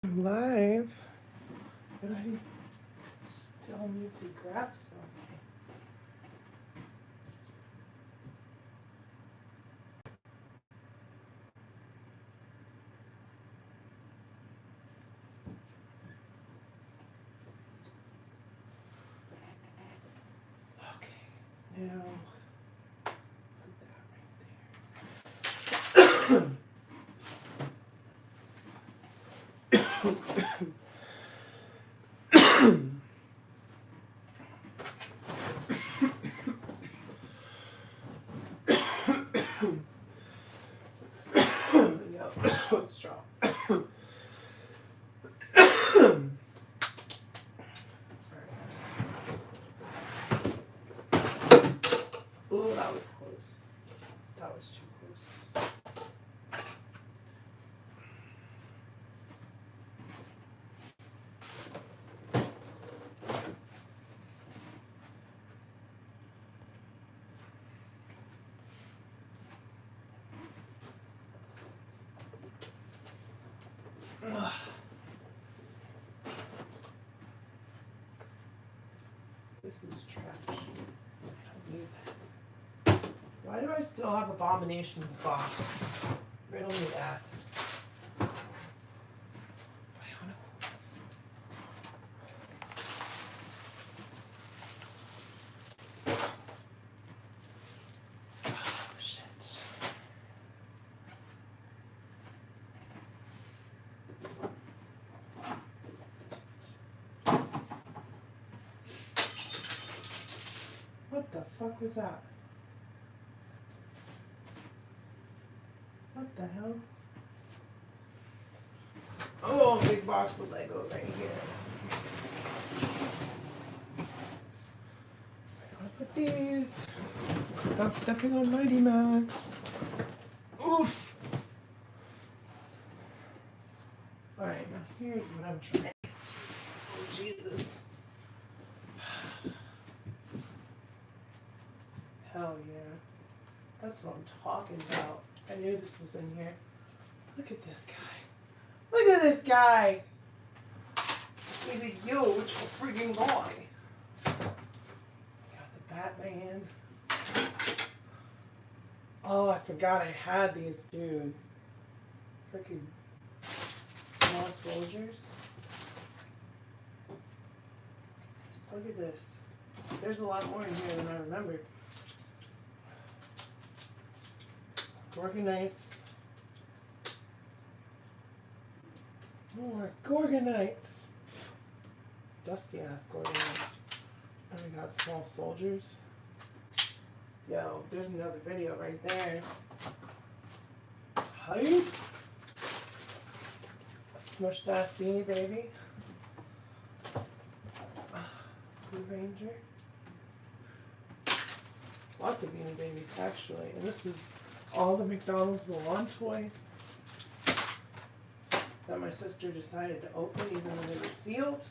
I'm live, but I still need to grab something. Okay, now put that right there. Yep, strong. Oh, that was close. That was too close. Ugh. This is trash. I don't need that. Why do I still have Abomination's box? Riddle me that. Oh, shit. What the fuck was that? What the hell? Oh, big box of Lego right here. Where do I put these? Without stepping on Mighty Max. Oof! Alright, now here's what I'm trying to do. Oh, Jesus. Hell yeah. That's what I'm talking about. I knew this was in here. Look at this guy. Look at this guy! He's a huge freaking boy. Got the Batman. Oh, I forgot I had these dudes. Freaking small soldiers. Look at this. There's a lot more in here than I remembered. Gorgonites. More Gorgonites. Dusty ass Gorgonites. And we got small soldiers. Yo, there's another video right there. Hype. Smushed ass Beanie Baby. Blue Ranger. Lots of Beanie Babies actually. And this is all the McDonald's Milan toys that my sister decided to open even though they were sealed.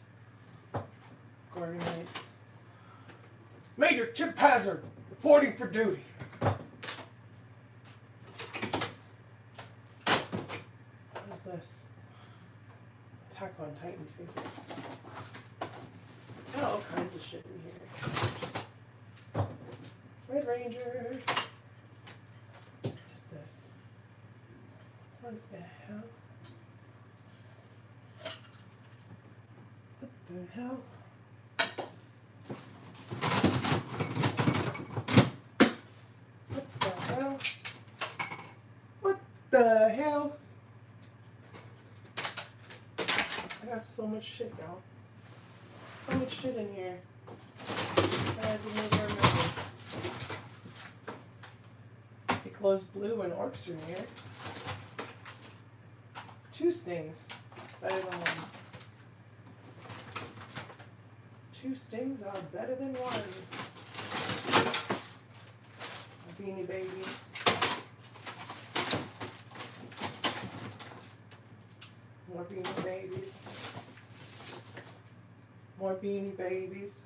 Gorgonites. Major Chip Hazard reporting for duty. What is this? Attack on Titan figure. Got all kinds of shit in here. Red Ranger. What is this? What the hell? What the hell? What the hell? What the hell? I got so much shit, y'all. So much shit in here. I didn't even remember. Piccolo's blue and orcs are in here. 2 stings. Better than 1. 2 stings are better than 1. Beanie Babies. More Beanie Babies. More Beanie Babies.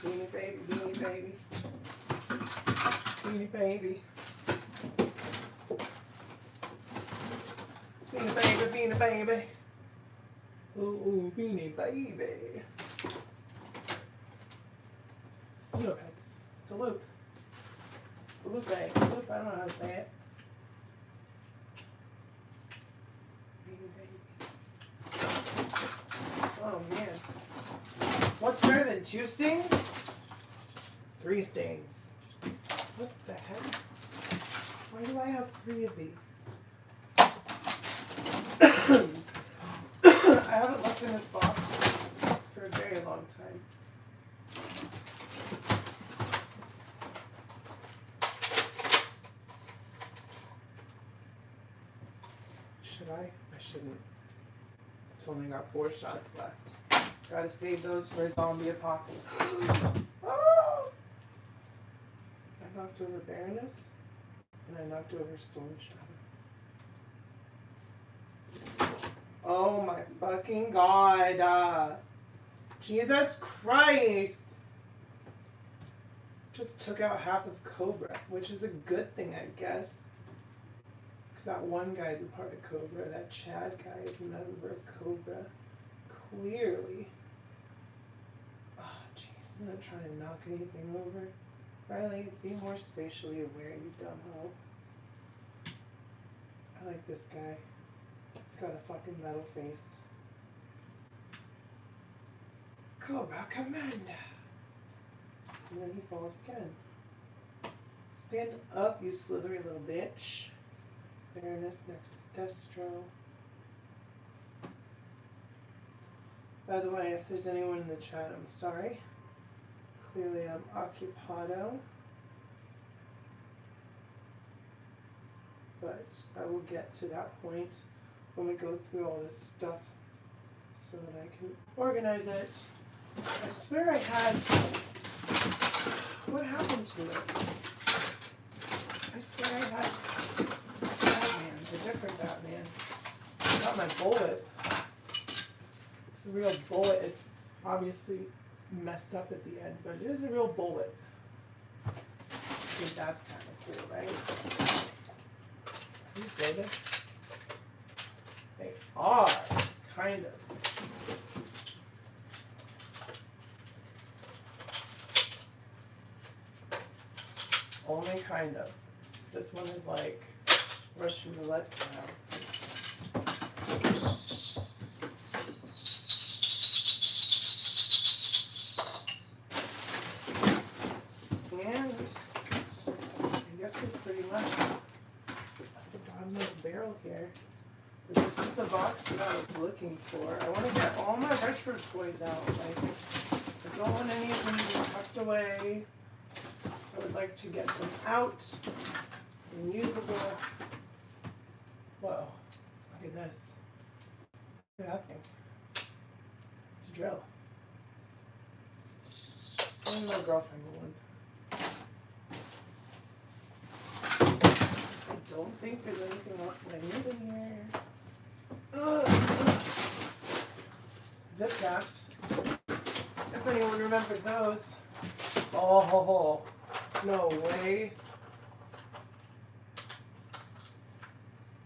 Beanie Baby, Beanie Baby. Beanie Baby. Beanie beanie baby. Ooh, beanie baby. Neopets. It's a loop. A loop, I don't know how to say it. Beanie baby. Oh man. What's better than 2 stings? 3 stings. What the heck? Why do I have 3 of these? I haven't looked in this box for a very long time. Should I? I shouldn't. It's only got 4 shots left. Gotta save those for a zombie apocalypse. Oh! I knocked over Baroness, and I knocked over Storm Shadow. Oh my fucking god. Jesus Christ! Just took out half of Cobra, which is a good thing, I guess. Because that one guy's a part of Cobra. That Chad guy is a member of Cobra. Clearly. Oh, jeez. I'm not trying to knock anything over. Riley, be more spatially aware, you dumb hoe. I like this guy. He's got a fucking metal face. Cobra Commander. And then he falls again. Stand up, you slithery little bitch. Baroness next to Destro. By the way, if there's anyone in the chat, I'm sorry. Clearly I'm occupado. But I will get to that point when we go through all this stuff so that I can organize it. I swear I had... What happened to it? I swear I had Batman, a different Batman. Not my bullet. It's a real bullet. It's obviously messed up at the end, but it is a real bullet. I think that's kind of cool, right? Are these loaded? They are, kind of. Only kind of. This one is like Russian roulette style. And I guess we're pretty much at the bottom of the barrel here. This is the box that I was looking for. I want to get all my retro toys out. Like, I don't want any of them tucked away. I would like to get them out and usable. Whoa, look at this. Look at that thing. It's a drill. Only my girlfriend will one. I don't think there's anything else that I need in here. Ugh. Zip taps. If anyone remembers those. Oh, no way.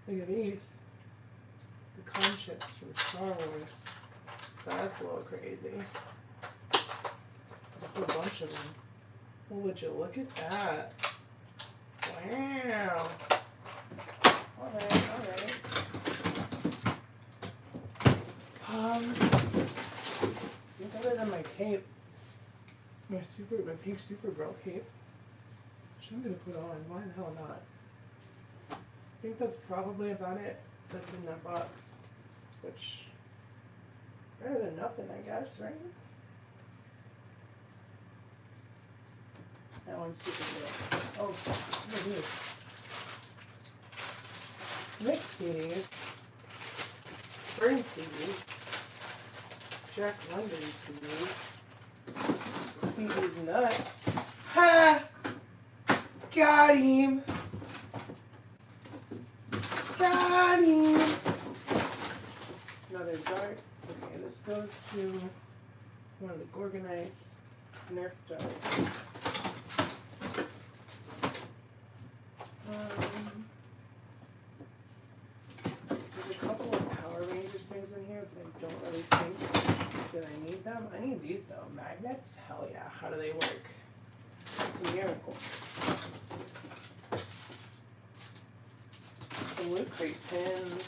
Look at these. The conchips from Star Wars. That's a little crazy. There's a whole bunch of them. Oh, would you look at that? Wow. Alright. I think other than my cape, my pink Supergirl cape, which I'm gonna put on. Why the hell not? I think that's probably about it that's in that box. Which, better than nothing, I guess, right? That one's Supergirl. Oh, look at these. Mixed CDs, Burn CDs, Jack London CDs, CDs nuts. Ha! Got him! Got him! Another dart. Okay, this goes to one of the Gorgonites. Nerf dart. There's a couple these though? Magnets? Hell yeah. How do they work? It's a miracle. Some Loot Crate pins.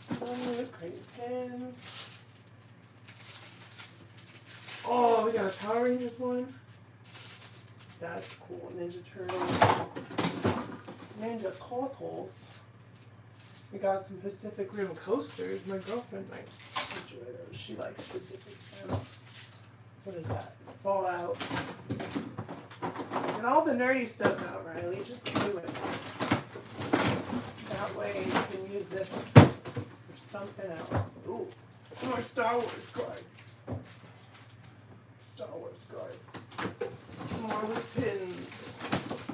Some Loot Crate pins. Oh, we got a Power Rangers one. That's cool. Ninja Turtles. Ninja Turtles. We got some Pacific Rim coasters. My girlfriend might enjoy those. She likes Pacific Rim. What is that? Fallout. And all the nerdy stuff out, Riley. Just do it. That way you can use this for something else. Ooh, more Star Wars cards. Star Wars cards. More loot pins.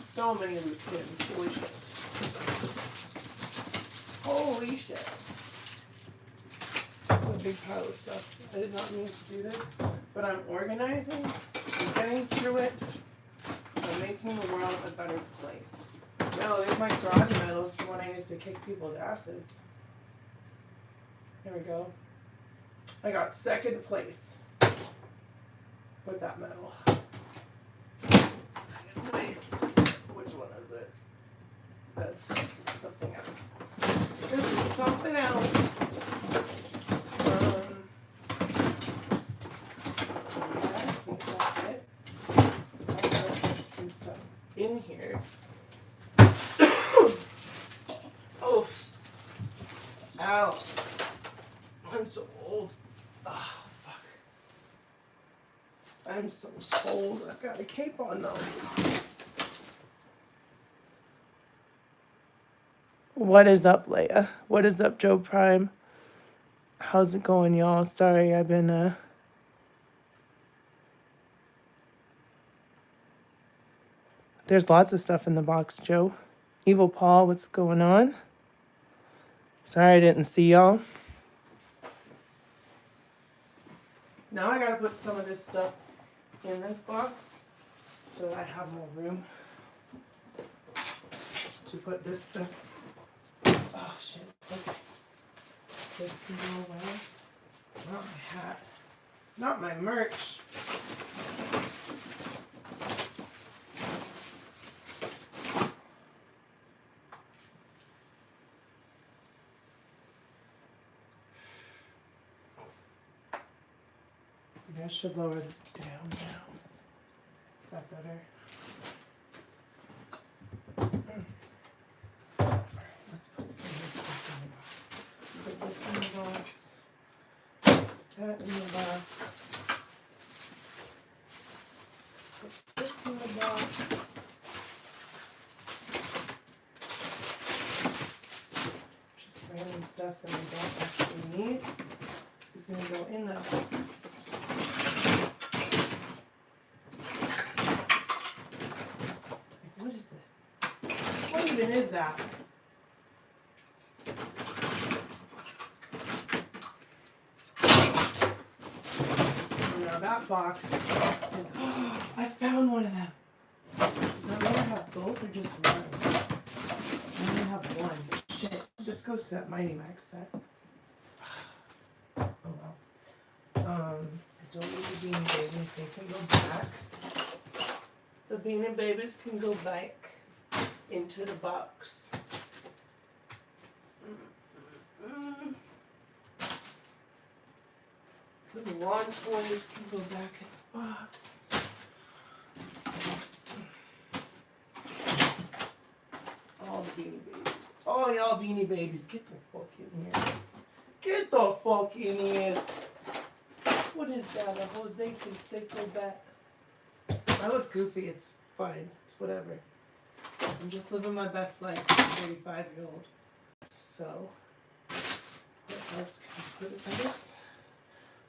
So many loot pins. Holy shit. Holy shit. It's a big pile of stuff. I did not mean to do this, but I'm organizing. I'm getting through it. I'm making the world a better place. No, there's my garage medals from when I used to kick people's asses. Here we go. I got second place with that medal. Second place. Which one is this? That's something else. This is something else. Yeah, I think that's it. I'm gonna put some stuff in here. Oh, ow. I'm so old. Oh, fuck. I'm so cold. I've got a cape on though. What is up, Leia? What is up, Joe Prime? How's it going, y'all? Sorry, I've been, There's lots of stuff in the box, Joe. Evil Paul, what's going on? Sorry I didn't see y'all. Now I gotta put some of this stuff in this box so that I have more room to put this stuff. Oh shit, okay. This can go away. Not my hat. Not my merch. Maybe I should lower this down now. Is that better? Alright, let's put some of this stuff in the box. Put this in the box. That in the box. Put this in the box. Just random stuff that we don't actually need is going to go in that box. What is this? What even is that? So now that box is... Oh, I found one of them. Does that mean I have both or just one? I only have one. Shit. This goes to that Mighty Max set. Oh well. I don't need the Beanie Babies. They can go back. The Beanie Babies can go back into the box. The lawn toys can go back in the box. All the Beanie Babies. All y'all Beanie Babies, get the fuck in here. Get the fuck in here. What is that? A Jose Canseco bat? I look goofy, it's fine. It's whatever. I'm just living my best life as a 35-year-old. So, what else can I put in this?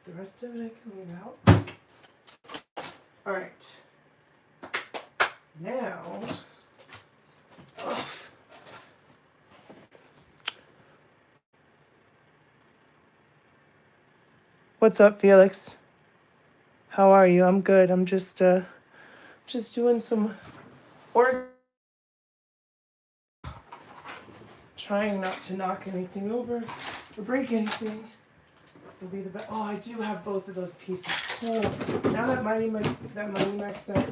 The rest of it I can leave out. Alright. Now, what's up, Felix? How are you? I'm good. I'm just doing some trying not to knock anything over or break anything. will be the best. Oh, I do have both of those pieces. Cool. Now that Mighty Max set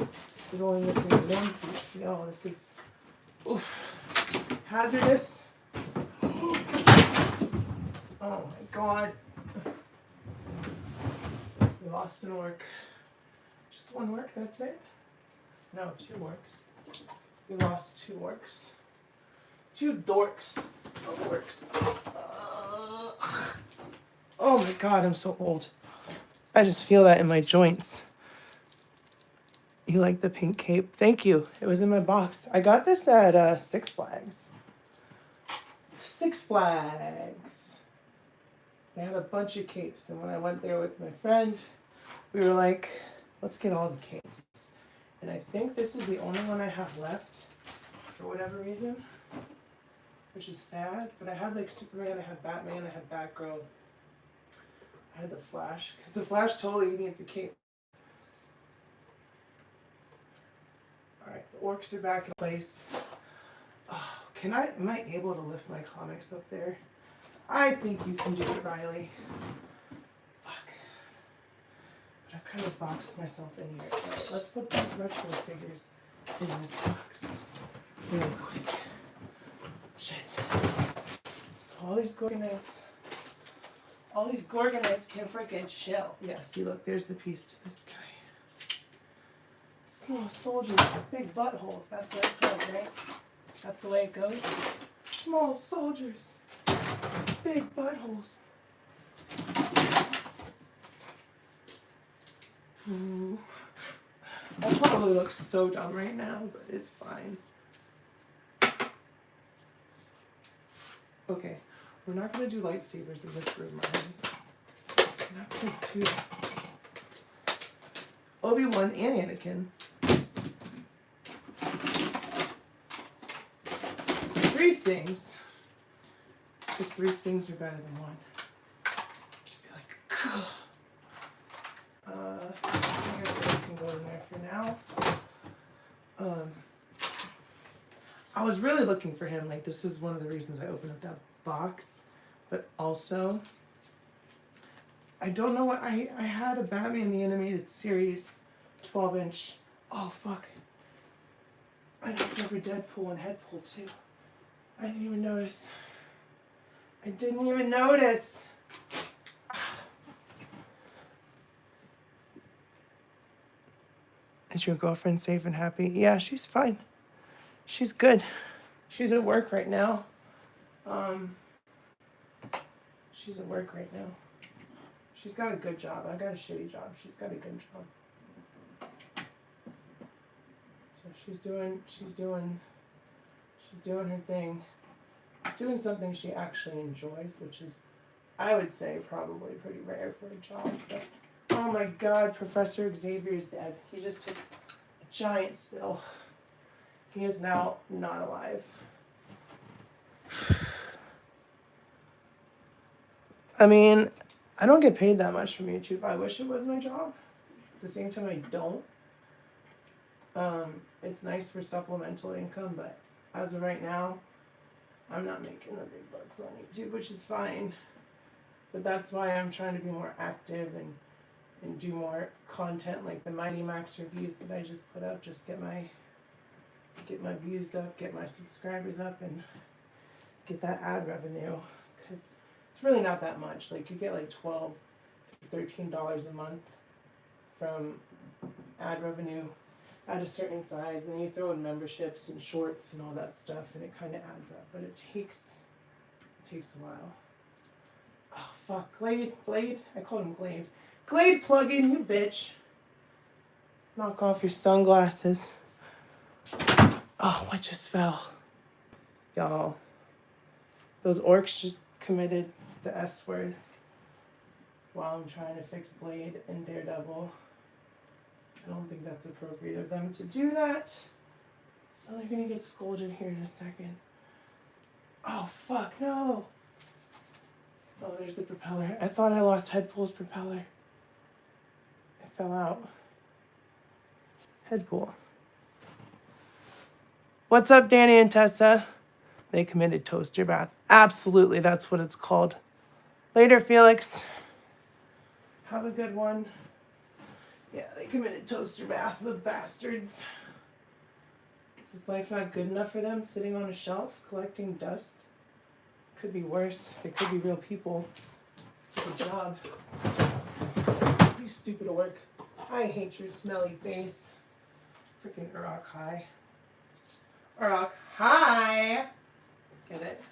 is only missing one piece. Yo, this is oof. Hazardous. Oh my god. We lost an orc. Just one orc, that's it? No, 2 orcs. We lost 2 orcs. 2 dorks. Oh, orcs. Oh my god, I'm so old. I just feel that in my joints. You like the pink cape? Thank you. It was in my box. I got this at Six Flags. Six Flags. They had a bunch of capes, and when I went there with my friend, we were like, let's get all the capes. And I think this is the only one I have left, for whatever reason, which is sad. But I had like Superman, I had Batman, I had Batgirl, I had the Flash, because the Flash totally needs a cape. Alright, the orcs are back in place. Oh, am I able to lift my comics up there? I think you can do it, Riley. Fuck. But I've kind of boxed myself in here. Right, let's put these retro figures in this box really quick. Shit. So all these Gorgonites can freaking chill. Yeah, see, look, there's the piece to this guy. Small soldiers with big buttholes. That's what it feels, right? That's the way it goes. Small soldiers. Big buttholes. I probably look so dumb right now, but it's fine. Okay, we're not going to do lightsabers in this room, right? We're not going to do Obi-Wan and Anakin. 3 stings. Because 3 stings are better than 1. Just be like, I guess this can go in there for now. I was really looking for him. Like, this is one of the reasons I opened up that box. But also, I don't know what, I had a Batman the Animated Series 12-inch. Oh, fuck. I knocked over Deadpool and Headpool, too. I didn't even notice. Is your girlfriend safe and happy? Yeah, she's fine. She's good. She's at work right now. She's at work right now. She's got a good job. I got a shitty job. She's got a good job. So she's doing her thing. Doing something she actually enjoys, which is, I would say, probably pretty rare for a job. But, oh my god, Professor Xavier's dead. He just took a giant spill. He is now not alive. I mean, I don't get paid that much from YouTube. I wish it was my job. At the same time, I don't. It's nice for supplemental income, but as of right now, I'm not making the big bucks on YouTube, which is fine. But that's why I'm trying to be more active and do more content, like the Mighty Max reviews that I just put up. Just get my views up, get my subscribers up, and get that ad revenue. Because it's really not that much. Like, you get like $12 to $13 a month from ad revenue at a certain size, and you throw in memberships and shorts and all that stuff, and it kind of adds up. But it takes a while. Oh fuck, Glade. I called him Glade. Glade plug-in, you bitch. Knock off your sunglasses. Oh, what just fell? Y'all, those orcs just committed the S word while I'm trying to fix Blade and Daredevil. I don't think that's appropriate of them to do that. So they're gonna get scolded here in a second. Oh, fuck, no. Oh, there's the propeller. I thought I lost Headpool's propeller. It fell out. Headpool. What's up, Danny and Tessa? They committed toaster bath. Absolutely, that's what it's called. Later, Felix. Have a good one. Yeah, they committed toaster bath, the bastards. Is this life not good enough for them, sitting on a shelf, collecting dust? Could be worse. They could be real people. Good job. You stupid work. I hate your smelly face. Freaking Urok, hi. Urok, hi! Get it?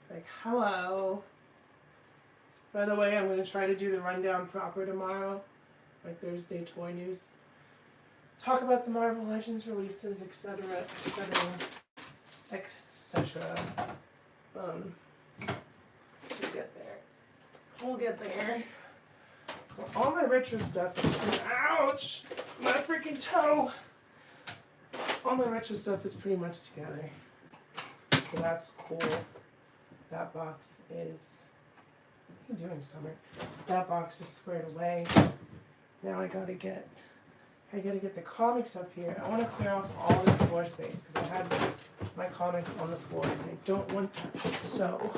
It's like, hello. By the way, I'm going to try to do the rundown proper tomorrow. My Thursday toy news. Talk about the Marvel Legends releases, etc., etc., etc. We'll get there. We'll get there. So all my retro stuff, ouch, my freaking toe. All my retro stuff is pretty much together. So that's cool. That box is, what are you doing, Summer? That box is squared away. Now I gotta get the comics up here. I want to clear off all this floor space because I had my comics on the floor and I don't want that. So,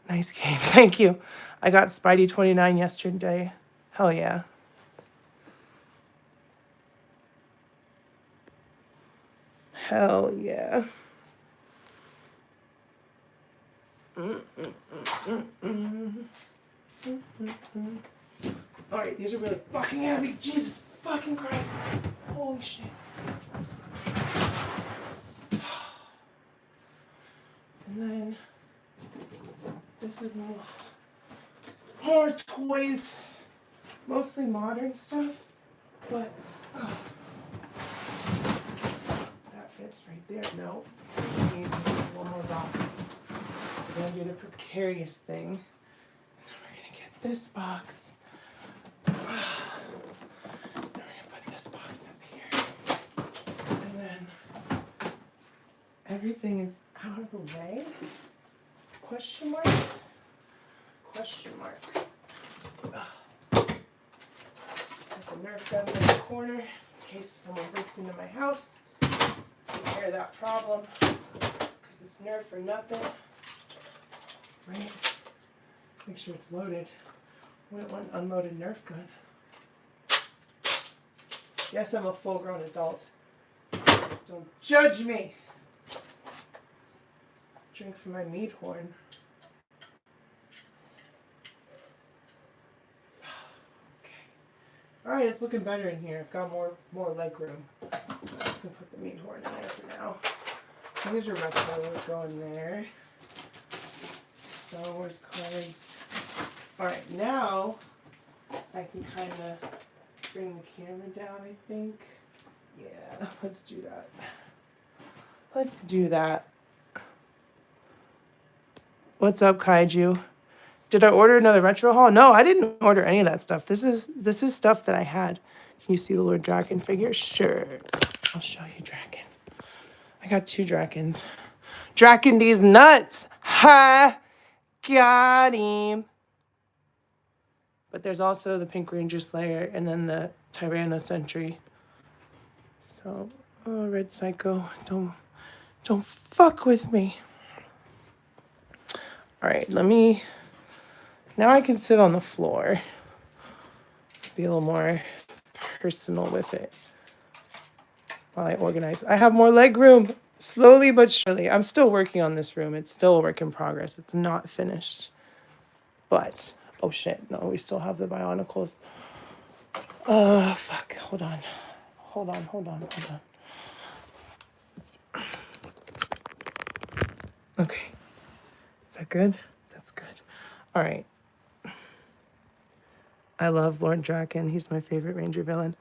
nice game. Thank you. I got Spidey 29 yesterday. Hell yeah. Hell yeah. Alright, these are really fucking heavy. Jesus fucking Christ. Holy shit. And then this is more toys. Mostly modern stuff. But that fits right there. No. We need to do one more box. We're gonna do the precarious thing. And then we're gonna get this box. I'm going to put this box up here. And then everything is out of the way. Question mark? Question mark. Put the Nerf guns in the corner in case someone breaks into my house. Take care of that problem. Because it's Nerf or nothing. Right? Make sure it's loaded. Wouldn't want an unloaded Nerf gun. Yes, I'm a full-grown adult. Don't judge me. Drink from my meat horn. Okay. All right, it's looking better in here. I've got more leg room. I'm just gonna put the meat horn in there for now. These are my colors going there. Star Wars cards. All right, now I can kind of bring the camera down, I think. Yeah, let's do that. Let's do that. What's up, Kaiju? Did I order another retro haul? No, I didn't order any of that stuff. This is stuff that I had. Can you see the Lord Draken figure? Sure. I'll show you Draken. I got 2 Drakens. Draken these nuts! Ha! Got him! But there's also the Pink Ranger Slayer and then the Tyranno Sentry. So, oh, Red Psycho, don't fuck with me. All right, now I can sit on the floor. Be a little more personal with it while I organize. I have more leg room, slowly but surely. I'm still working on this room. It's still a work in progress. It's not finished. But, oh shit, no, we still have the Bionicles. Fuck, hold on. Okay. Is that good? That's good. All right. I love Lord Draken. He's my favorite Ranger villain.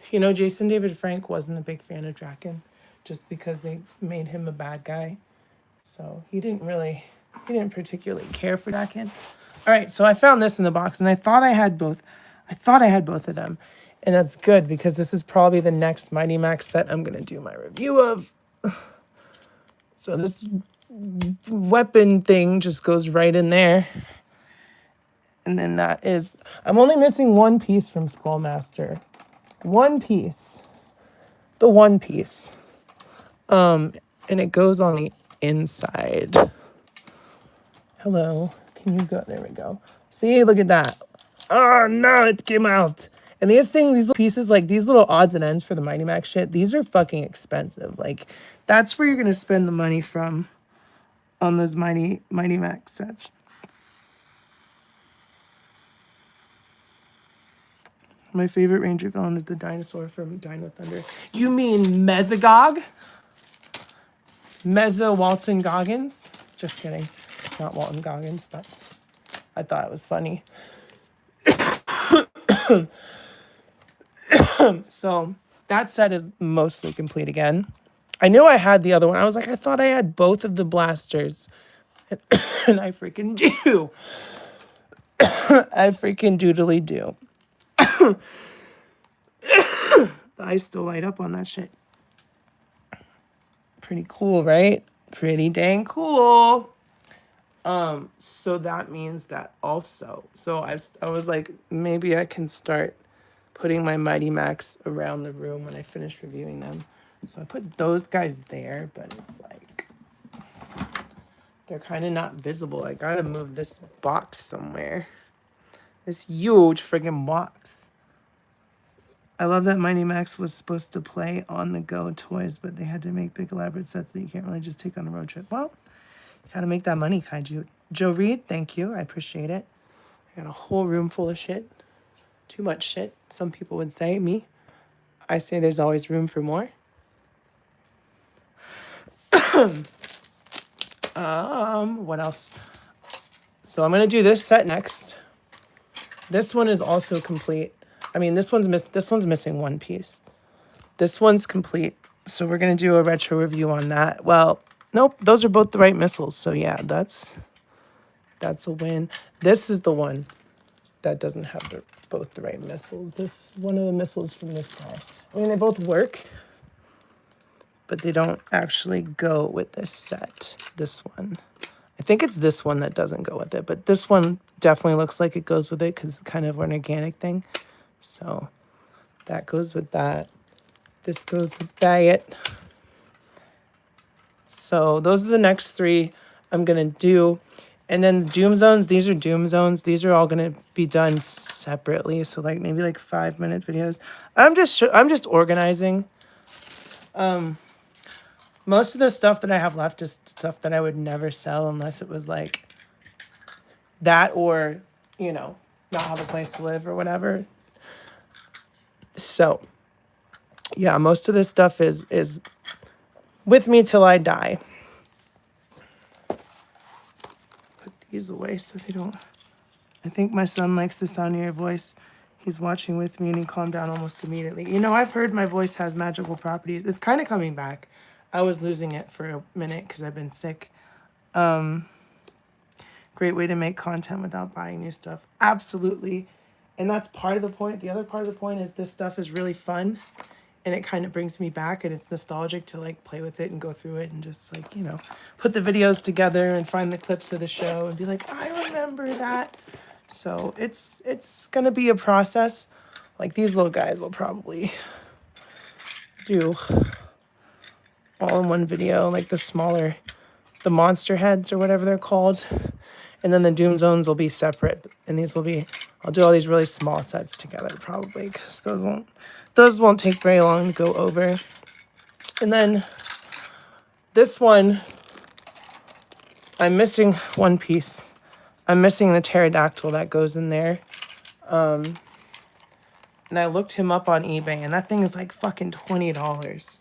You know, Jason David Frank wasn't a big fan of Draken just because they made him a bad guy. So he didn't particularly care for Draken. All right, so I found this in the box and I thought I had both of them. And that's good because this is probably the next Mighty Max set I'm going to do my review of. So this weapon thing just goes right in there. And then that is, I'm only missing one piece from Skullmaster. One piece. The one piece. And it goes on the inside. Hello. Can you go? There we go. See, look at that. Oh, no, it came out. And these little pieces, like these little odds and ends for the Mighty Max shit, these are fucking expensive. Like, that's where you're going to spend the money from on those Mighty Max sets. My favorite Ranger villain is the dinosaur from Dino Thunder. You mean Mesogog? Walton Goggins? Just kidding. Not Walton Goggins, but I thought it was funny. So that set is mostly complete again. I knew I had the other one. I was like, I thought I had both of the blasters. And I freaking do. I freaking doodly do. The eyes still light up on that shit. Pretty cool, right? Pretty dang cool. So that means that also. So I was like, maybe I can start putting my Mighty Max around the room when I finish reviewing them. So I put those guys there, but it's like they're kind of not visible. I gotta move this box somewhere. This huge friggin' box. I love that Mighty Max was supposed to play on-the-go toys, but they had to make big elaborate sets that you can't really just take on a road trip. Well, you gotta make that money, Kaiju. Joe Reed, thank you. I appreciate it. I got a whole room full of shit. Too much shit, some people would say. Me, I say there's always room for more. What else? So I'm gonna do this set next. This one is also complete. I mean, this one's missing one piece. This one's complete. So we're gonna do a retro review on that. Well, nope, those are both the right missiles. So yeah, that's a win. This is the one that doesn't have both the right missiles. This one of the missiles from this guy. I mean, they both work, but they don't actually go with this set. This one. I think it's this one that doesn't go with it, but this one definitely looks like it goes with it because it's kind of an organic thing. So that goes with that. This goes with that. So those are the next three I'm going to do. And then Doom Zones, these are Doom Zones. These are all going to be done separately. So like maybe like 5-minute videos. I'm just organizing. Most of the stuff that I have left is stuff that I would never sell unless it was like that or, you know, not have a place to live or whatever. So, yeah, most of this stuff is with me till I die. Put these away so they don't... I think my son likes the sound of your voice. He's watching with me and he calmed down almost immediately. You know, I've heard my voice has magical properties. It's kind of coming back. I was losing it for a minute because I've been sick. Great way to make content without buying new stuff. Absolutely. And that's part of the point. The other part of the point is this stuff is really fun. And it kind of brings me back. And it's nostalgic to like play with it and go through it. And just like, you know, put the videos together and find the clips of the show. And be like, I remember that. So it's going to be a process. Like these little guys will probably do all in one video, like the monster heads or whatever they're called. And then the Doom Zones will be separate. And these will be, I'll do all these really small sets together probably because those won't take very long to go over. And then this one, I'm missing one piece. I'm missing the pterodactyl that goes in there. And I looked him up on eBay and that thing is like fucking $20.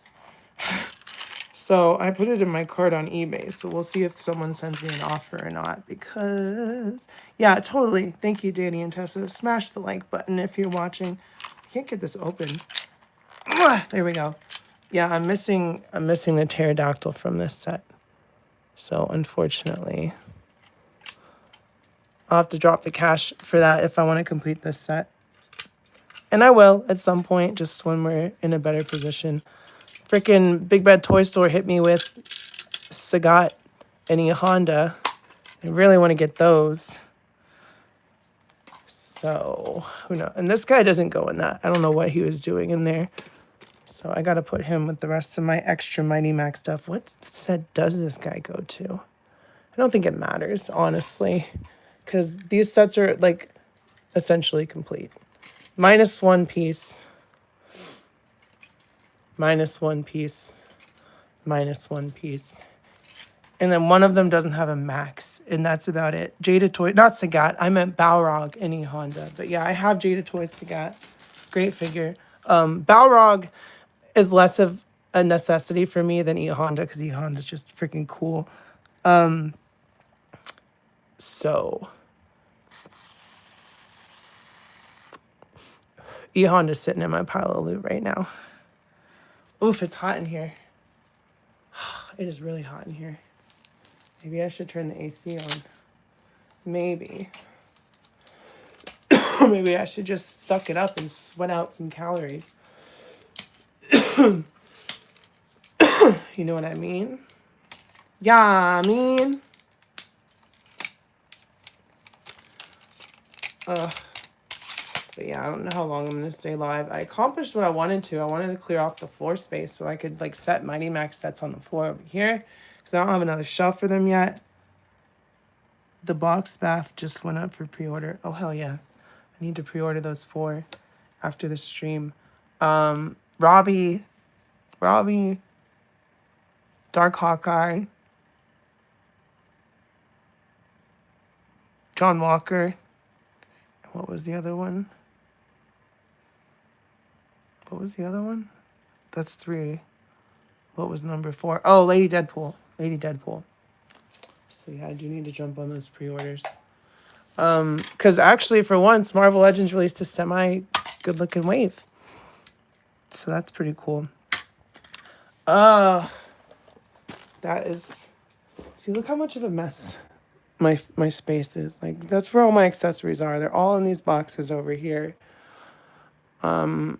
So I put it in my cart on eBay. So we'll see if someone sends me an offer or not. Because, yeah, totally. Thank you, Danny and Tessa. Smash the like button if you're watching. I can't get this open. There we go. Yeah, I'm missing the pterodactyl from this set. So unfortunately, I'll have to drop the cash for that if I want to complete this set. And I will at some point, just when we're in a better position. Freaking Big Bad Toy Store hit me with Sagat and E Honda. I really want to get those. So, who knows? And this guy doesn't go in that. I don't know what he was doing in there. So I got to put him with the rest of my extra Mighty Max stuff. What set does this guy go to? I don't think it matters, honestly, because these sets are like essentially complete. Minus one piece, minus one piece, minus one piece. And then one of them doesn't have a max, and that's about it. Jada Toy, not Sagat, I meant Balrog and E-Honda. But yeah, I have Jada Toys Sagat. Great figure. Balrog is less of a necessity for me than E-Honda, because E-Honda is just freaking cool. So E-Honda's sitting in my pile of loot right now. Oof, it's hot in here. It is really hot in here. Maybe I should turn the AC on. Maybe. Maybe I should just suck it up and sweat out some calories. You know what I mean? Yeah, I mean. But yeah, I don't know how long I'm going to stay live. I accomplished what I wanted to. I wanted to clear off the floor space so I could like set Mighty Max sets on the floor over here. Because I don't have another shelf for them yet. The box bath just went up for pre-order. Oh, hell yeah. I need to pre-order those 4 after the stream. Robbie, Dark Hawkeye, John Walker. What was the other one? What was the other one? That's 3. What was number 4? Oh, Lady Deadpool. Lady Deadpool. So yeah, I do need to jump on those pre-orders. Because actually, for once, Marvel Legends released a semi-good-looking wave. So that's pretty cool. That is... See, look how much of a mess my space is. Like, that's where all my accessories are. They're all in these boxes over here. My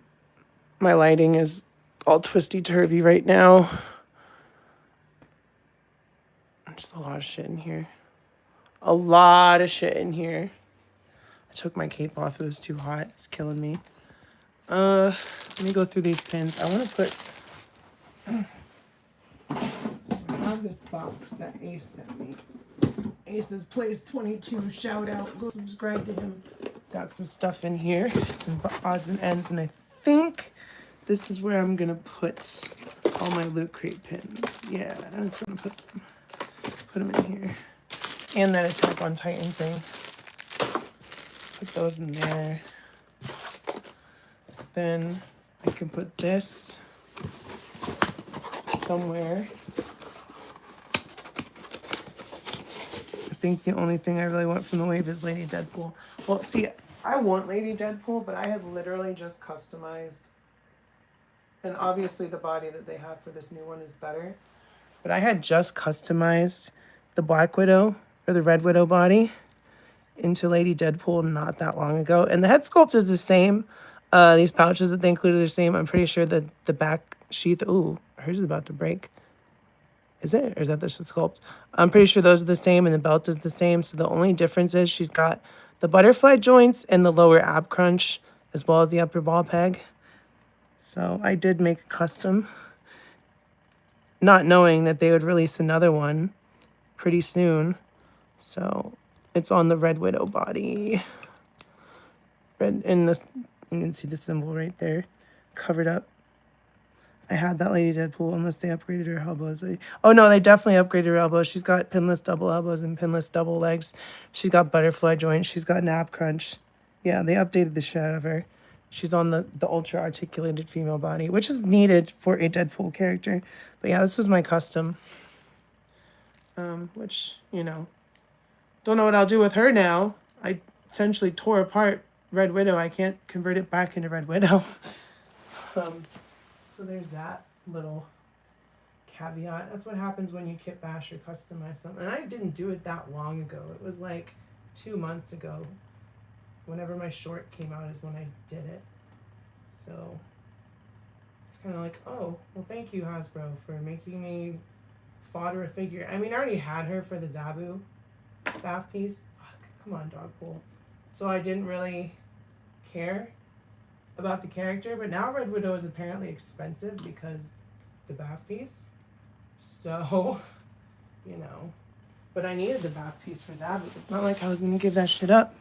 lighting is all twisty-turvy right now. Just a lot of shit in here. A lot of shit in here. I took my cape off. It was too hot. It's killing me. Let me go through these pins. I want to put... So I have this box that Ace sent me. Ace's Place 22. Shout out. Go subscribe to him. Got some stuff in here. Some odds and ends. And I think this is where I'm going to put all my Loot Crate pins. Yeah, I'm just going to put them in here. And that Attack on Titan thing. Put those in there. Then I can put this somewhere. I think the only thing I really want from the wave is Lady Deadpool. Well, see, I want Lady Deadpool, but I had literally just customized. And obviously the body that they have for this new one is better. But I had just customized the Black Widow, or the Red Widow body, into Lady Deadpool not that long ago. And the head sculpt is the same. These pouches that they included are the same. I'm pretty sure that the back sheath... Ooh, hers is about to break. Is it? Or is that the sculpt? I'm pretty sure those are the same, and the belt is the same. So the only difference is she's got the butterfly joints and the lower ab crunch, as well as the upper ball peg. So I did make a custom, not knowing that they would release another one pretty soon. So it's on the Red Widow body. Red in this, you can see the symbol right there, covered up. I had that Lady Deadpool, unless they upgraded her elbows. Oh no, they definitely upgraded her elbows. She's got pinless double elbows and pinless double legs. She's got butterfly joints. She's got an ab crunch. Yeah, they updated the shit out of her. She's on the ultra articulated female body, which is needed for a Deadpool character. But yeah, this was my custom. Which, you know, don't know what I'll do with her now. I essentially tore apart Red Widow. I can't convert it back into Red Widow. So there's that little caveat. That's what happens when you kit bash or customize something. And I didn't do it that long ago. It was like 2 months ago. Whenever my short came out is when I did it. So it's kind of like, oh, well, thank you, Hasbro, for making me fodder a figure. I mean, I already had her for the Zabu bath piece. Fuck, come on, Dogpool. So I didn't really care about the character, but now Red Widow is apparently expensive because the bath piece. So, you know, But I needed the back piece for Zabby. It's not like I was gonna give that shit up.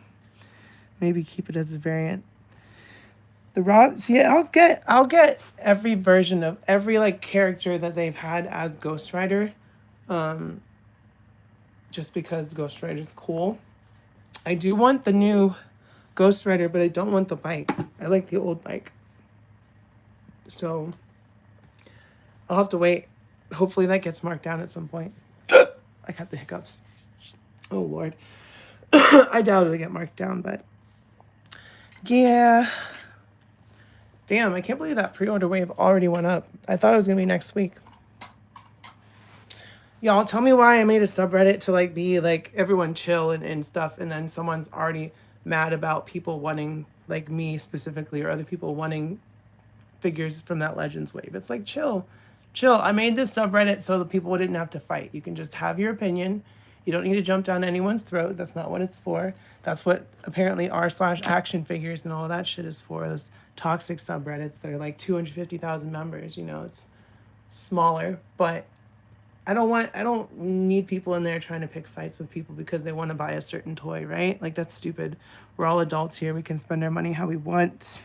Maybe keep it as a variant. The raw, see, I'll get every version of every like character that they've had as Ghost Rider, just because Ghost Rider's cool. I do want the new Ghost Rider, but I don't want the bike. I like the old bike. So I'll have to wait. Hopefully that gets marked down at some point. I got the hiccups. Oh Lord. I doubt it'll get marked down, but yeah. Damn, I can't believe that pre-order wave already went up. I thought it was gonna be next week. Y'all, tell me why I made a subreddit to like be like everyone chill and stuff, and then someone's already mad about people wanting, like me specifically, or other people wanting figures from that Legends wave. It's like chill. I made this subreddit so that people didn't have to fight. You can just have your opinion. You don't need to jump down anyone's throat. That's not what it's for. That's what apparently r/action figures and all that shit is for. Those toxic subreddits that are like 250,000 members. You know, it's smaller, but I don't need people in there trying to pick fights with people because they want to buy a certain toy, right? Like, that's stupid. We're all adults here. We can spend our money how we want.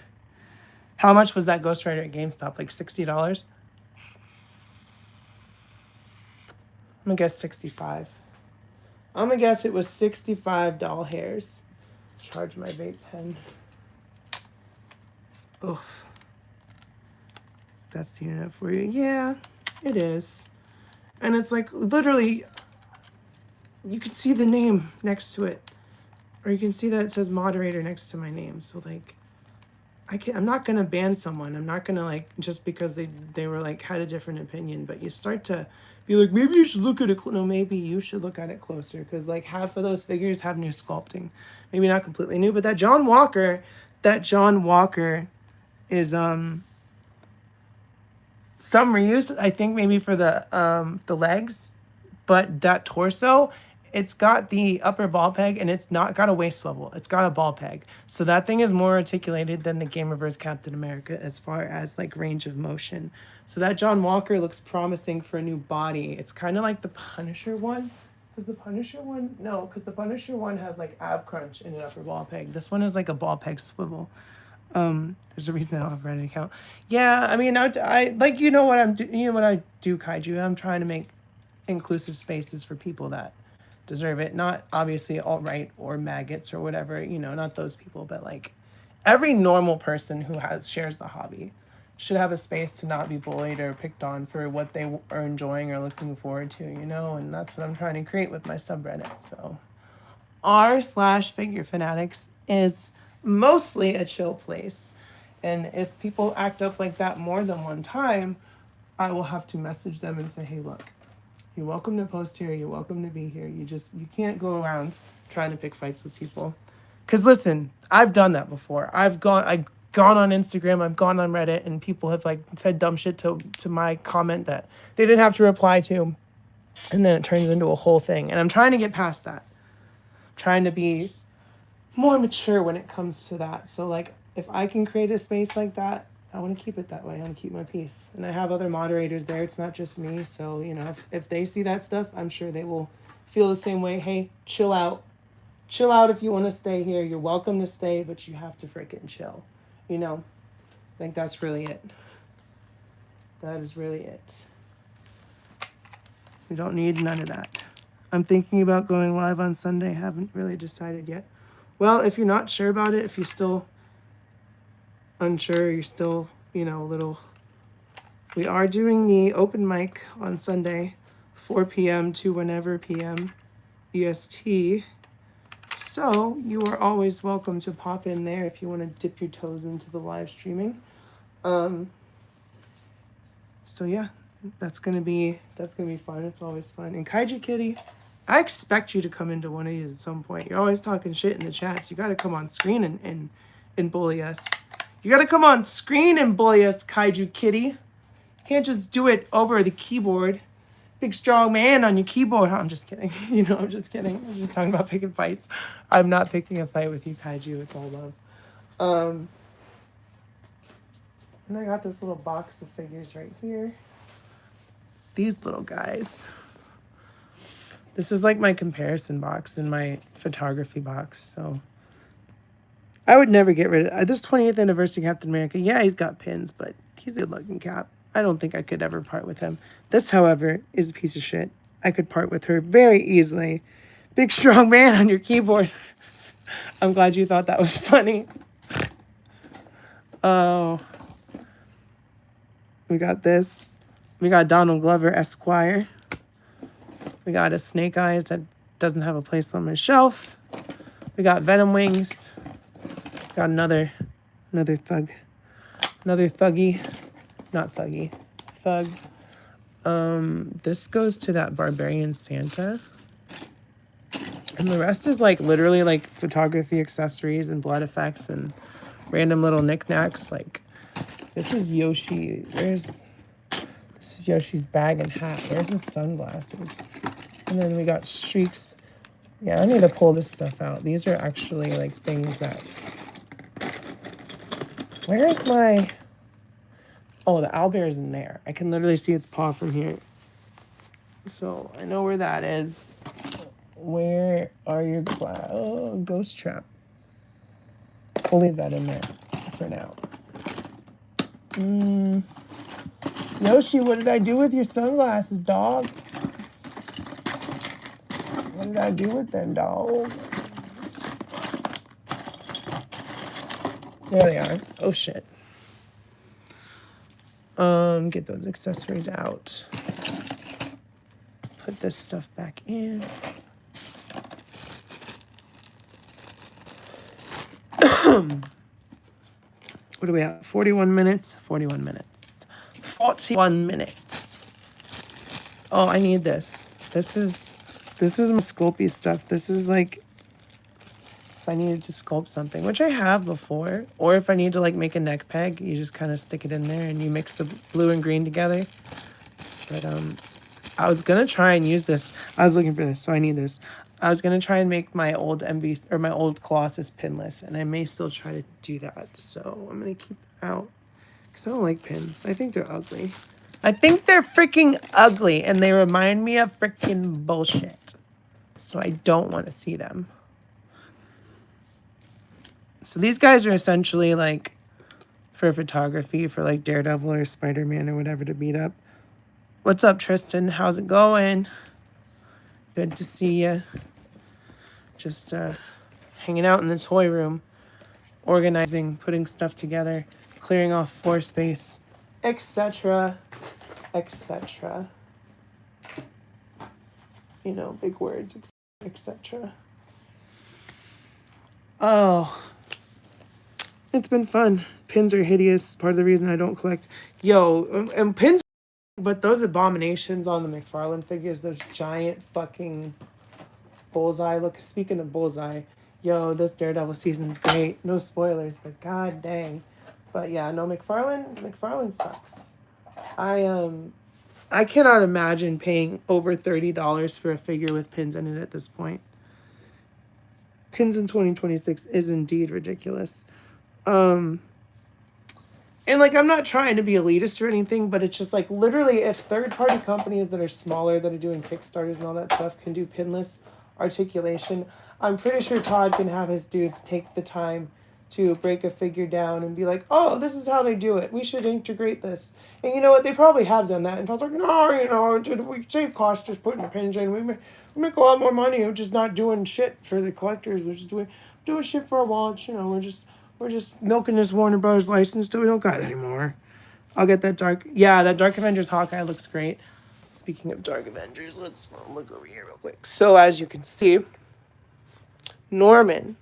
How much was that Ghost Rider at GameStop? Like $60? I'm gonna guess 65. I'm gonna guess it was 65 doll hairs. Charge my vape pen. Oof. That's the internet for you. Yeah, it is. And it's like literally, you can see the name next to it. Or you can see that it says moderator next to my name. So like, I'm not gonna ban someone. I'm not gonna like, just because they were like, had a different opinion. But you start to be like, maybe you should look at it. No, maybe you should look at it closer. Because like half of those figures have new sculpting. Maybe not completely new, but that John Walker is some reuse, I think maybe for the legs, but that torso, it's got the upper ball peg and it's not got a waist swivel. It's got a ball peg. So that thing is more articulated than the Game Reverse Captain America as far as like range of motion. So that John Walker looks promising for a new body. It's kind of like the Punisher one. Because the Punisher one has like ab crunch in an upper ball peg. This one is like a ball peg swivel. There's a reason I don't have a Reddit account. Yeah, I mean, I like, you know what I do, Kaiju. I'm trying to make inclusive spaces for people that deserve it. Not obviously alt-right or maggots or whatever, you know, not those people, but like every normal person who shares the hobby should have a space to not be bullied or picked on for what they are enjoying or looking forward to, you know, and that's what I'm trying to create with my subreddit. So r/figure fanatics is mostly a chill place. And if people act up like that more than one time, I will have to message them and say, hey, look, you're welcome to post here. You're welcome to be here. You can't go around trying to pick fights with people. Because listen, I've done that before. I've gone on Instagram, I've gone on Reddit, and people have like said dumb shit to my comment that they didn't have to reply to. And then it turns into a whole thing. And I'm trying to get past that. Trying to be more mature when it comes to that. So like, if I can create a space like that, I want to keep it that way. I want to keep my peace. And I have other moderators there. It's not just me. So, you know, if they see that stuff, I'm sure they will feel the same way. Hey, chill out. Chill out if you want to stay here. You're welcome to stay, but you have to freaking chill. You know, I think that's really it. That is really it. We don't need none of that. I'm thinking about going live on Sunday. Haven't really decided yet. Well, if you're not sure about it, if you're still unsure, you're still, you know, a little... We are doing the open mic on Sunday, 4 p.m. to whenever p.m. EST. So you are always welcome to pop in there if you want to dip your toes into the live streaming. So yeah, that's gonna be fun. It's always fun. And Kaiju Kitty, I expect you to come into one of these at some point. You're always talking shit in the chats. You got to come on screen and bully us. You got to come on screen and bully us, Kaiju Kitty. You can't just do it over the keyboard. Big strong man on your keyboard. I'm just kidding. You know, I'm just kidding. I'm just talking about picking fights. I'm not picking a fight with you, Kaiju. It's all love. And I got this little box of figures right here. These little guys. This is like my comparison box in my photography box. So I would never get rid of this 20th anniversary Captain America. Yeah, he's got pins, but he's a good-looking cap. I don't think I could ever part with him. This, however, is a piece of shit. I could part with her very easily. Big, strong man on your keyboard. I'm glad you thought that was funny. Oh. We got this. We got Donald Glover, Esquire. We got a Snake Eyes that doesn't have a place on my shelf. We got Venom Wings. Got another thug. Another thuggy. Not thuggy. Thug. This goes to that Barbarian Santa. And the rest is like literally like photography accessories and blood effects and random little knickknacks. Like this is Yoshi. This is Yoshi's bag and hat. Where's his sunglasses? And then we got streaks. Yeah, I need to pull this stuff out. These are actually like things that... Where's my... Oh, the owlbear's in there. I can literally see its paw from here. So I know where that is. Where are your... Oh, ghost trap. We'll leave that in there for now. Yoshi, what did I do with your sunglasses, dog? What did I do with them, dog? There they are. Oh, shit. Get those accessories out. Put this stuff back in. What do we have? 41 minutes? 41 minutes. 41 minutes. Oh, I need this. This is my Sculpey stuff. This is like if I needed to sculpt something, which I have before, or if I need to like make a neck peg, you just kind of stick it in there and you mix the blue and green together. But I was gonna try and use this. I was looking for this, so I need this. I was gonna try and make my old MV or my old Colossus pinless, and I may still try to do that. So I'm gonna keep that out because I don't like pins. I think they're ugly. I think they're freaking ugly, and they remind me of freaking bullshit. So I don't want to see them. So these guys are essentially like for photography, for like Daredevil or Spider-Man or whatever to beat up. What's up, Tristan? How's it going? Good to see you. Just hanging out in the toy room, organizing, putting stuff together, clearing off floor space, etc., etc. You know, big words, etc. Oh, it's been fun. Pins are hideous. Part of the reason I don't collect. Yo, and pins, but those abominations on the McFarlane figures, those giant fucking bullseye. Look, speaking of bullseye, yo, this Daredevil season is great. No spoilers, but god dang. But yeah, no, McFarlane sucks. I cannot imagine paying over $30 for a figure with pins in it at this point. Pins in 2026 is indeed ridiculous. And like, I'm not trying to be elitist or anything, but it's just like literally if third-party companies that are smaller that are doing Kickstarters and all that stuff can do pinless articulation, I'm pretty sure Todd can have his dudes take the time to break a figure down and be like, oh, this is how they do it. We should integrate this. And you know what? They probably have done that. And Todd's like, no, you know, we save costs just putting a pin in. We make a lot more money. We're just not doing shit for the collectors. We're just doing shit for our wallets. You know, we're just milking this Warner Brothers license till we don't got it anymore. I'll get that that Dark Avengers Hawkeye looks great. Speaking of Dark Avengers, let's look over here real quick. So as you can see, Norman,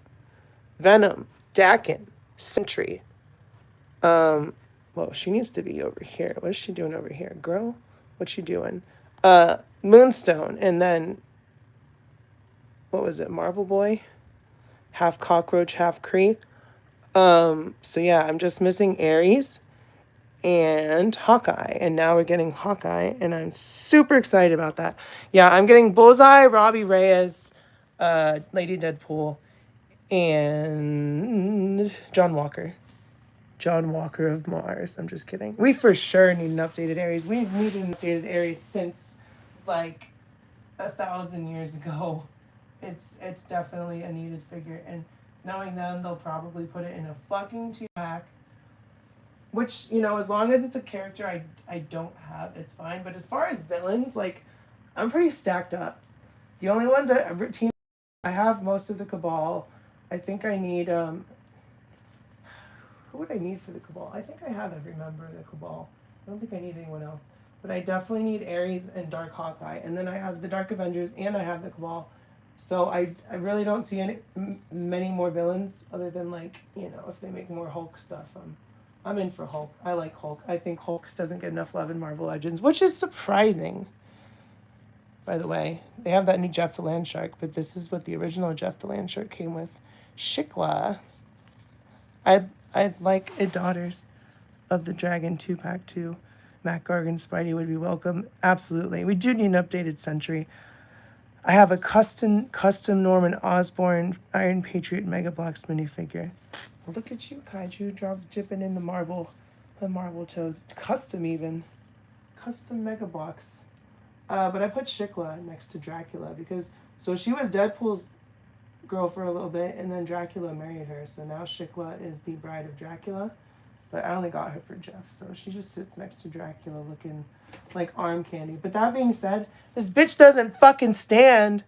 Venom, Dakin, Sentry. Well, she needs to be over here. What is she doing over here? Girl, what's she doing? Moonstone, and then, what was it? Marvel Boy? Half cockroach, half Kree. So yeah, I'm just missing Ares and Hawkeye, and now we're getting Hawkeye, and I'm super excited about that. Yeah, I'm getting Bullseye, Robbie Reyes, Lady Deadpool, and John Walker of Mars. I'm just kidding. We for sure need an updated Ares. We've needed an updated Ares since like 1,000 years ago. It's definitely a needed figure, and knowing them, they'll probably put it in a fucking 2-pack. Which, you know, as long as it's a character I don't have, it's fine. But as far as villains, like, I'm pretty stacked up. The only ones I have most of the Cabal. I think I need who would I need for the Cabal? I think I have every member of the Cabal. I don't think I need anyone else. But I definitely need Ares and Dark Hawkeye. And then I have the Dark Avengers and I have the Cabal. So I really don't see many more villains other than, like, you know, if they make more Hulk stuff. I'm in for Hulk. I like Hulk. I think Hulk doesn't get enough love in Marvel Legends, which is surprising. By the way, they have that new Jeff the Landshark, but this is what the original Jeff the Landshark came with. Shikla. I'd like a Daughters of the Dragon 2-pack too. Matt Gargan Spidey would be welcome. Absolutely. We do need an updated Sentry. I have a custom Norman Osborn Iron Patriot Mega Blocks minifigure. Look at you, Kaiju, dipping in the marble toes. Custom even. Custom Mega Blocks. But I put Shikla next to Dracula because, so she was Deadpool's girl for a little bit, and then Dracula married her. So now Shikla is the bride of Dracula. But I only got her for Jeff, so she just sits next to Dracula looking like arm candy. But that being said, this bitch doesn't fucking stand.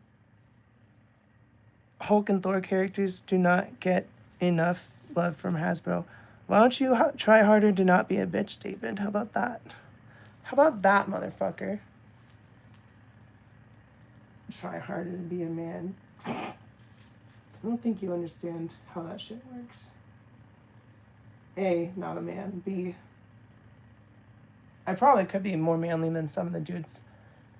Hulk and Thor characters do not get enough love from Hasbro. Why don't you try harder to not be a bitch, David? How about that? How about that, motherfucker? Try harder to be a man. I don't think you understand how that shit works. A, not a man. B, I probably could be more manly than some of the dudes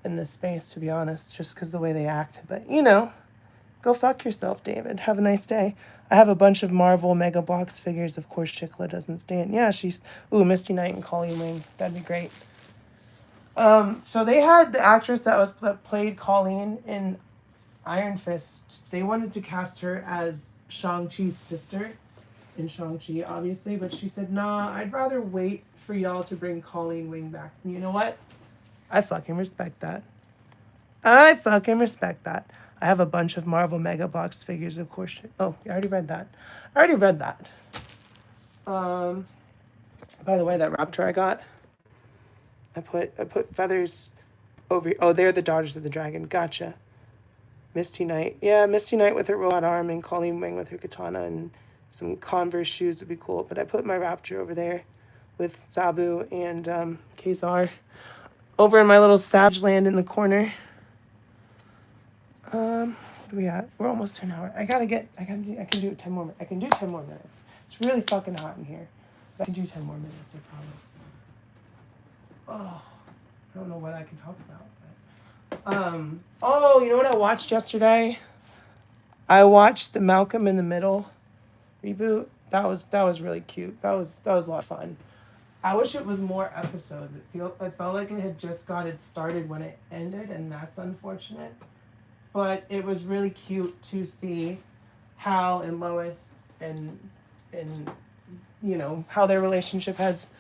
in this space, to be honest, just because the way they act. But, you know, go fuck yourself, David. Have a nice day. I have a bunch of Marvel Mega Bloks figures. Of course, Shikla doesn't stand. Yeah, she's... Ooh, Misty Knight and Colleen Wing. That'd be great. So they had the actress that played Colleen in Iron Fist. They wanted to cast her as Shang-Chi's sister in Shang-Chi, obviously, but she said, nah, I'd rather wait for y'all to bring Colleen Wing back. And you know what? I fucking respect that. I fucking respect that. I have a bunch of Marvel Mega Bloks figures, of course. Oh, I already read that. By the way, that raptor I got, I put feathers over... Oh, they're the Daughters of the Dragon. Gotcha. Misty Knight. Yeah, Misty Knight with her robot arm and Colleen Wing with her katana and some Converse shoes would be cool. But I put my raptor over there with Zabu and Kazar over in my little Savage Land in the corner. What are we at? We're almost to an hour. I can do 10 more. I can do 10 more minutes. It's really fucking hot in here. I can do 10 more minutes, I promise. Oh, I don't know what I can talk about. But, oh, you know what I watched yesterday? I watched the Malcolm in the Middle reboot. That was really cute. That was a lot of fun. I wish it was more episodes. It felt like it had just got it started when it ended, and that's unfortunate. But it was really cute to see Hal and Lois and you know how their relationship has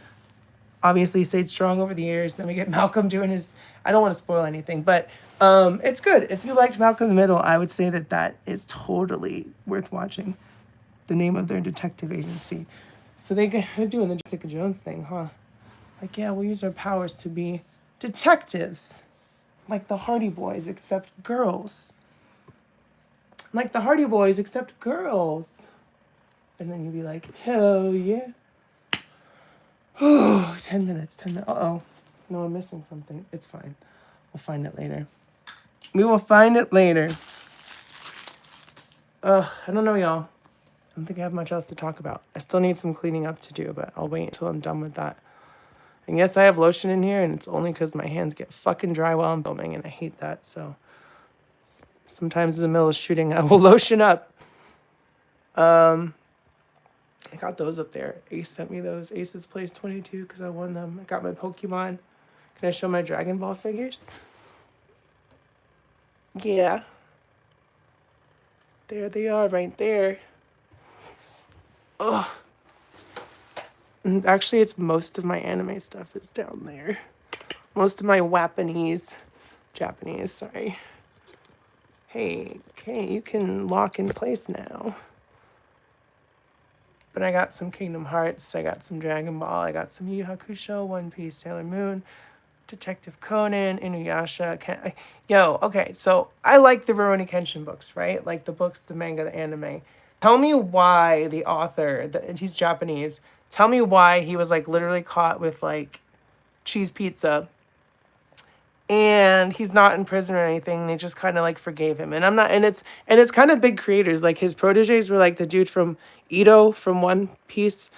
obviously stayed strong over the years. Then we get Malcolm doing his... I don't want to spoil anything, but it's good. If you liked Malcolm in the Middle, I would say that is totally worth watching. The name of their detective agency. So they're doing the Jessica Jones thing, huh? Like, yeah, we'll use our powers to be detectives. Like the Hardy Boys, except girls. Like the Hardy Boys, except girls. And then you'd be like, hell yeah. 10 minutes. Uh-oh. No, I'm missing something. It's fine. We'll find it later. We will find it later. I don't know, y'all. I don't think I have much else to talk about. I still need some cleaning up to do, but I'll wait until I'm done with that. And yes, I have lotion in here, and it's only because my hands get fucking dry while I'm filming, and I hate that, so... Sometimes in the middle of shooting, I will lotion up. I got those up there. Ace sent me those. Ace's Place 22 because I won them. I got my Pokemon. Can I show my Dragon Ball figures? Yeah. There they are right there. Ugh. And actually, it's most of my anime stuff is down there. Most of my Japanese, sorry. Hey, okay, you can lock in place now. But I got some Kingdom Hearts, I got some Dragon Ball, I got some Yu Yu Hakusho, One Piece, Sailor Moon, Detective Conan, Inuyasha. Yo, okay, so I like the Rurouni Kenshin books, right? Like the books, the manga, the anime. Tell me why the author, he's Japanese, tell me why he was like literally caught with like cheese pizza and he's not in prison or anything. They just kind of like forgave him. And I'm not, and it's kind of big creators. Like his proteges were like the dude from Ito from One Piece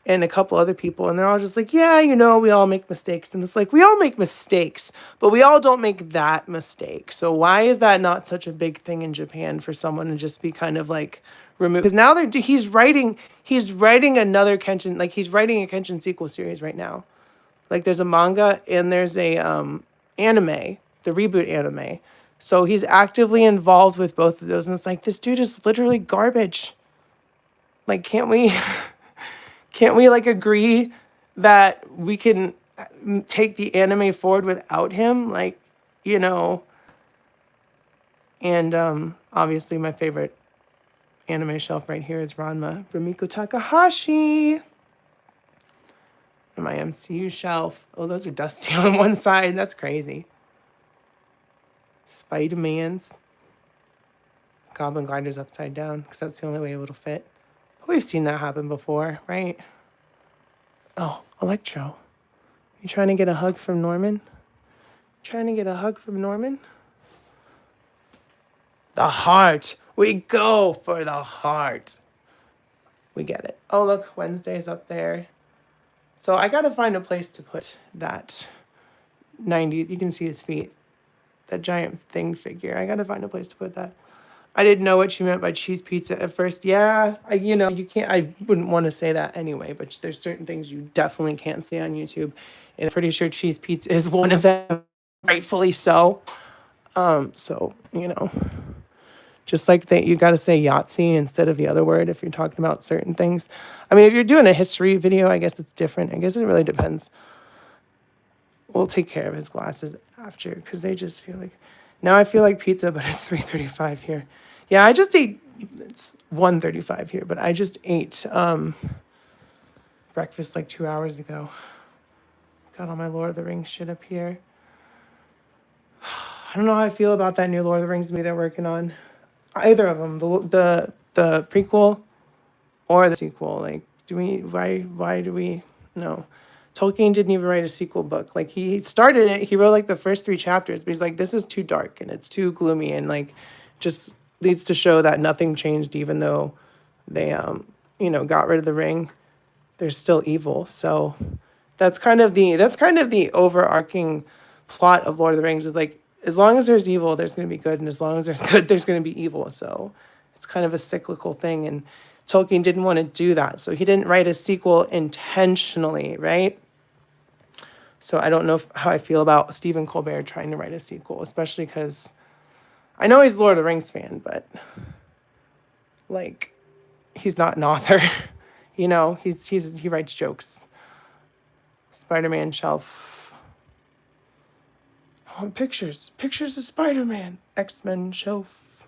and a couple other people. And they're all just like, yeah, you know, we all make mistakes. And it's like, we all make mistakes, but we all don't make that mistake. So why is that not such a big thing in Japan for someone to just be kind of like removed? Because now he's writing another Kenshin, like he's writing a Kenshin sequel series right now. Like there's a manga and there's a anime, the reboot anime. So he's actively involved with both of those, and it's like this dude is literally garbage. Like, can't we like agree that we can take the anime forward without him? Like, you know. And obviously my favorite anime shelf right here is Ranma, Rumiko Takahashi. And my MCU shelf. Oh, those are dusty on one side. That's crazy. Spider-Man's. Goblin Glider's upside down, because that's the only way it'll fit. We've seen that happen before, right? Oh, Electro. You trying to get a hug from Norman? Trying to get a hug from Norman? The heart. We go for the heart. We get it. Oh, look, Wednesday's up there. So I got to find a place to put that 90. You can see his feet. That giant thing figure. I got to find a place to put that. I didn't know what you meant by cheese pizza at first. Yeah, you can't, I wouldn't want to say that anyway, but there's certain things you definitely can't say on YouTube. And I'm pretty sure cheese pizza is one of them, rightfully so. So, just like that, you got to say Yahtzee instead of the other word if you're talking about certain things. I mean, if you're doing a history video, I guess it's different. I guess it really depends. We'll take care of his glasses after because they just feel like, now I feel like pizza, but it's 3:35 here. Yeah, I just ate, it's 1:35 here, but I just ate breakfast like 2 hours ago. Got all my Lord of the Rings shit up here. I don't know how I feel about that new Lord of the Rings movie they're working on. Either of them, the prequel or the sequel. Like, why do we, no. Tolkien didn't even write a sequel book. Like he started it, he wrote like the first 3 chapters, but he's like, this is too dark and it's too gloomy and like just leads to show that nothing changed even though they got rid of the ring. There's still evil. So that's kind of the overarching plot of Lord of the Rings is like, as long as there's evil, there's going to be good, and as long as there's good, there's going to be evil. So it's kind of a cyclical thing, and Tolkien didn't want to do that, so he didn't write a sequel intentionally, right? So I don't know how I feel about Stephen Colbert trying to write a sequel, especially because I know he's a Lord of the Rings fan, but like he's not an author. He writes jokes. Spider-Man shelf. I want pictures. Pictures of Spider-Man. X-Men shelf.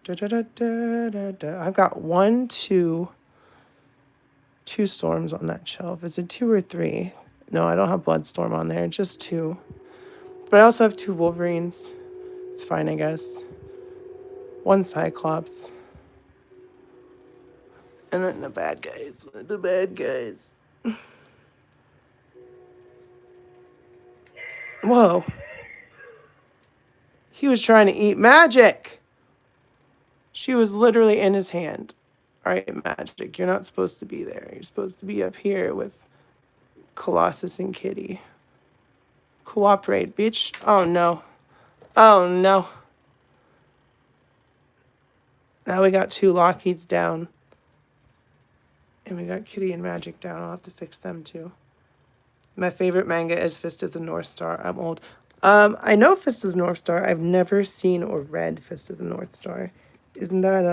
Da, da, da, da, da, da. I've got two Storms on that shelf. Is it 2 or 3? No, I don't have Bloodstorm on there. Just 2. But I also have 2 Wolverines. It's fine, I guess. 1 Cyclops. And then the bad guys. The bad guys. Whoa. He was trying to eat Magic. She was literally in his hand. All right, Magic, you're not supposed to be there. You're supposed to be up here with Colossus and Kitty. Cooperate, bitch. Oh, no. Oh, no. Now we got 2 Lockheeds down. And we got Kitty and Magic down. I'll have to fix them, too. My favorite manga is Fist of the North Star. I'm old. I know Fist of the North Star. I've never seen or read Fist of the North Star. Isn't that,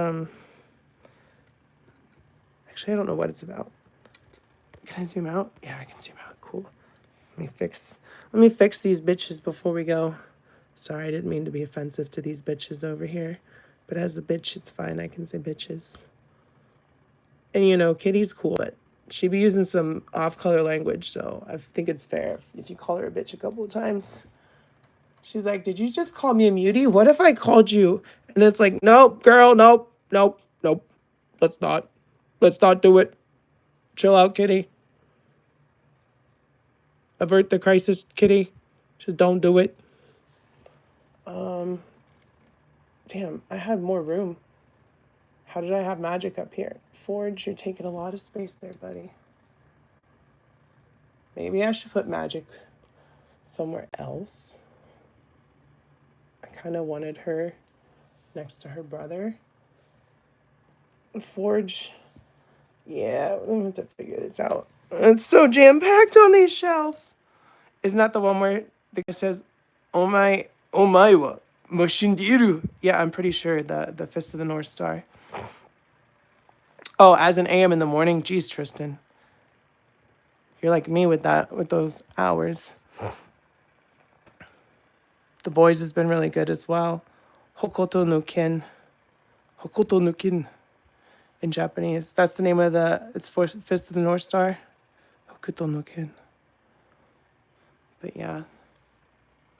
Actually, I don't know what it's about. Can I zoom out? Yeah, I can zoom out. Cool. Let me fix these bitches before we go. Sorry, I didn't mean to be offensive to these bitches over here. But as a bitch, it's fine. I can say bitches. And you know, Kitty's cool, but she be using some off-color language, so I think it's fair if you call her a bitch a couple of times. She's like, did you just call me a mutie? What if I called you? And it's like, nope, girl, nope, nope, nope. Let's not. Let's not do it. Chill out, Kitty. Avert the crisis, Kitty. Just don't do it. Damn, I had more room. How did I have magic up here? Forge, you're taking a lot of space there, buddy. Maybe I should put magic somewhere else. I kind of wanted her next to her brother. Forge. Yeah, I'm going to have to figure this out. It's so jam-packed on these shelves. Isn't that the one where the guy says, oh my wa, moshindiru? Yeah, I'm pretty sure the Fist of the North Star. Oh, as an AM in the morning? Geez, Tristan. You're like me with those hours. The Boys has been really good as well. Hokoto no Ken. Hokoto no Ken in Japanese. That's the name of it's for Fist of the North Star. Hokoto no Ken. But yeah.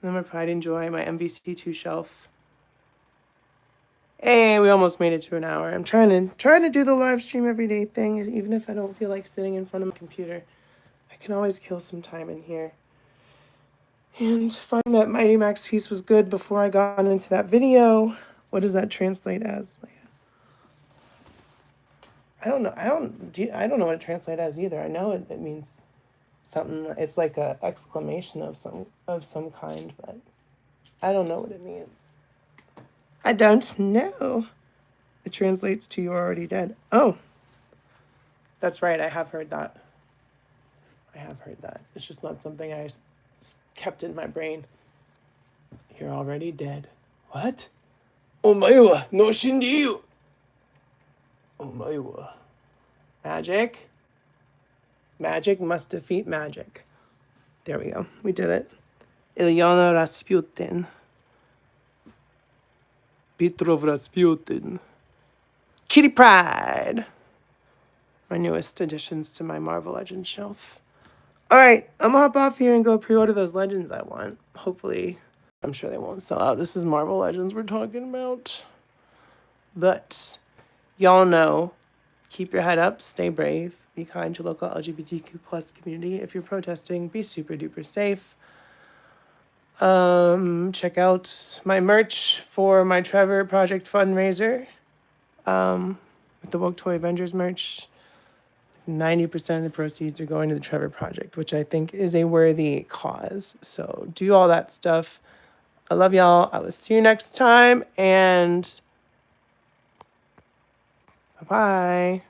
Then my Pride and Joy, my MVC2 shelf. Hey, we almost made it to an hour. I'm trying to do the live stream every day thing, even if I don't feel like sitting in front of my computer. I can always kill some time in here. And find that Mighty Max piece was good before I got into that video. What does that translate as? I don't know. I don't know what it translates as either. I know it means something. It's like a exclamation of some kind, but I don't know what it means. I don't know. It translates to "you're already dead." Oh, that's right. I have heard that. It's just not something I kept in my brain. You're already dead. What? Omae wa no shindiyu. Omae wa. Magic. Magic must defeat magic. There we go. We did it. Ilyana Rasputin. Petrov Rasputin. Kitty Pride. My newest additions to my Marvel Legends shelf. Alright, I'm gonna hop off here and go pre-order those Legends I want. Hopefully, I'm sure they won't sell out. This is Marvel Legends we're talking about. But, y'all know, keep your head up, stay brave, be kind to local LGBTQ plus community. If you're protesting, be super duper safe. Check out my merch for my Trevor Project fundraiser. With the Woke Toy Avengers merch. 90% of the proceeds are going to the Trevor Project, which I think is a worthy cause. So do all that stuff. I love y'all. I will see you next time, and bye-bye.